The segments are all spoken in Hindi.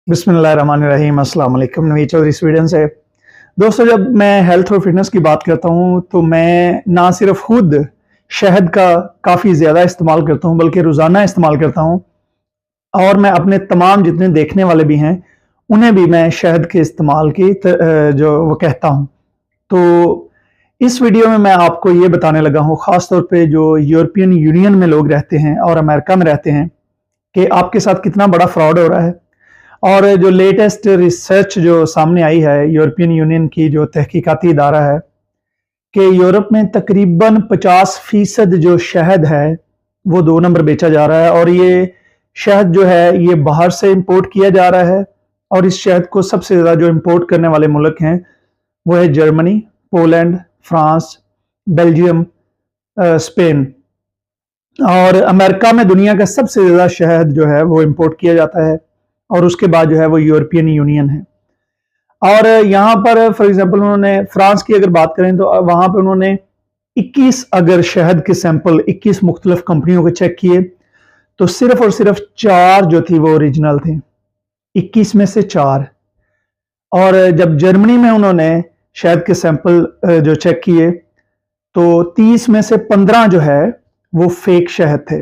बिस्मिल्लाहिर्रहमानिर्रहीम, अस्सलाम वालेकुम। नवीद चौधरी स्वीडन से। दोस्तों, जब मैं हेल्थ और फिटनेस की बात करता हूँ तो मैं ना सिर्फ खुद शहद का काफ़ी ज़्यादा इस्तेमाल करता हूँ बल्कि रोज़ाना इस्तेमाल करता हूँ, और मैं अपने तमाम जितने देखने वाले भी हैं उन्हें भी मैं शहद के इस्तेमाल की जो वो कहता हूँ। तो इस वीडियो में मैं आपको ये बताने लगा हूँ, ख़ास तौर पे जो यूरोपियन यूनियन में लोग रहते हैं और अमेरिका में रहते हैं, कि आपके साथ कितना बड़ा फ्रॉड हो रहा है। और जो लेटेस्ट रिसर्च जो सामने आई है यूरोपियन यूनियन की, जो तहकीकाती इदारा है, कि यूरोप में तकरीबन 50% जो शहद है वो 2 नंबर बेचा जा रहा है, और ये शहद जो है ये बाहर से इंपोर्ट किया जा रहा है। और इस शहद को सबसे ज़्यादा जो इंपोर्ट करने वाले मुल्क हैं वो है Germany, Poland, France, Belgium, Spain. और अमेरिका में दुनिया का सबसे ज़्यादा शहद जो है वो इंपोर्ट किया जाता है, और उसके बाद जो है वो यूरोपियन यूनियन है। और यहाँ पर फॉर एग्जांपल उन्होंने फ्रांस की अगर बात करें तो वहाँ पे उन्होंने 21 अगर शहद के सैंपल 21 मुख्तलिफ कंपनियों के चेक किए तो सिर्फ और सिर्फ 4 जो थी वो ओरिजिनल थे, 21 में से 4। और जब जर्मनी में उन्होंने शहद के सैंपल जो चेक किए तो 30 में से 15 जो है वो फेक शहद थे।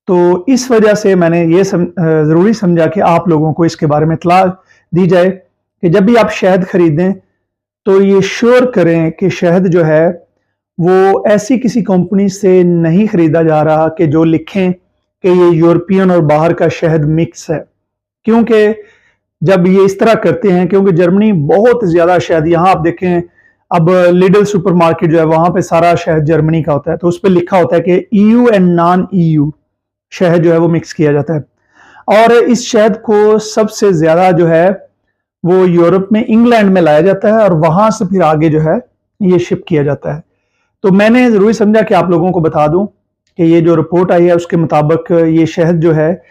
तो इस वजह से मैंने ये ज़रूरी समझा कि आप लोगों को इसके बारे में इत्तला दी जाए कि जब भी आप शहद खरीदें तो ये श्योर करें कि शहद जो है वो ऐसी किसी कंपनी से नहीं खरीदा जा रहा कि जो लिखें कि ये यूरोपियन और बाहर का शहद मिक्स है। क्योंकि जब ये इस तरह करते हैं, क्योंकि जर्मनी बहुत ज़्यादा शहद, यहाँ आप देखें अब लिडल सुपरमार्केट जो है वहाँ पे सारा शहद जर्मनी का होता है, तो उस पर लिखा होता है कि EU एंड नॉन EU शहद जो है वो मिक्स किया जाता है। और इस शहद को सबसे ज़्यादा जो है वो यूरोप में इंग्लैंड में लाया जाता है, और वहाँ से फिर आगे जो है ये शिप किया जाता है। तो मैंने ज़रूरी समझा कि आप लोगों को बता दूं कि ये जो रिपोर्ट आई है उसके मुताबिक ये शहद जो है,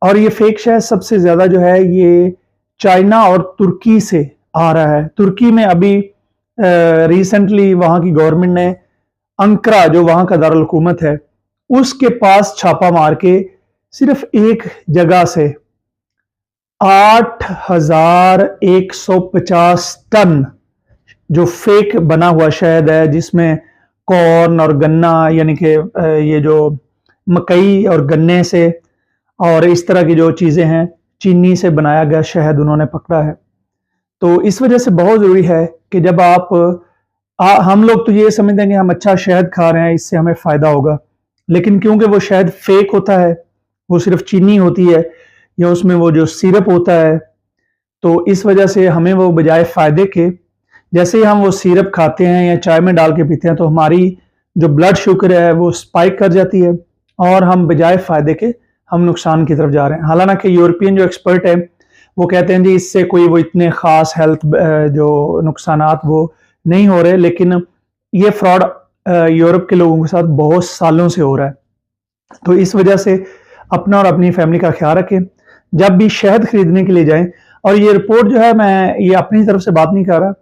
और ये फेक शहद सबसे ज़्यादा जो है ये चाइना और तुर्की से आ रहा है। तुर्की में अभी रिसेंटली वहाँ की गवर्नमेंट ने अंकरा, जो वहाँ का दारुल हुकूमत है, उसके पास छापा मार के सिर्फ एक जगह से 8,150 टन जो फेक बना हुआ शहद है, जिसमें कॉर्न और गन्ना यानी कि ये जो मकई और गन्ने से और इस तरह की जो चीज़ें हैं, चीनी से बनाया गया शहद उन्होंने पकड़ा है। तो इस वजह से बहुत ज़रूरी है कि जब आप हम लोग तो ये समझते हैं कि हम अच्छा शहद खा रहे हैं, इससे हमें फ़ायदा होगा, लेकिन क्योंकि वो शहद फेक होता है, वो सिर्फ चीनी होती है या उसमें वो जो सिरप होता है, तो इस वजह से हमें वो बजाय फ़ायदे के, जैसे ही हम वो सिरप खाते हैं या चाय में डाल के पीते हैं तो हमारी जो ब्लड शुगर है वो स्पाइक कर जाती है, और हम बजाय फ़ायदे के हम नुकसान की तरफ जा रहे हैं। हालांकि यूरोपियन जो एक्सपर्ट है वो कहते हैं जी इससे कोई वो इतने ख़ास हेल्थ जो नुकसानात वो नहीं हो रहे, लेकिन ये फ्रॉड यूरोप के लोगों के साथ बहुत सालों से हो रहा है। तो इस वजह से अपना और अपनी फैमिली का ख्याल रखें जब भी शहद खरीदने के लिए जाएं। और ये रिपोर्ट जो है, मैं ये अपनी तरफ से बात नहीं कर रहा,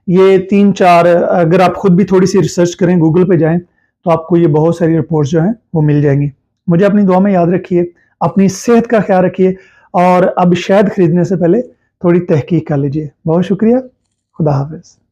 ये 3-4 अगर आप खुद भी थोड़ी सी रिसर्च करें, गूगल पे जाएं तो आपको ये बहुत सारी रिपोर्ट्स जो हैं वो मिल जाएंगी। मुझे अपनी दुआ में याद रखिए, अपनी सेहत का ख्याल रखिए, और अब शहद खरीदने से पहले थोड़ी तहकीक कर लीजिए। बहुत शुक्रिया, खुदा हाफिज़।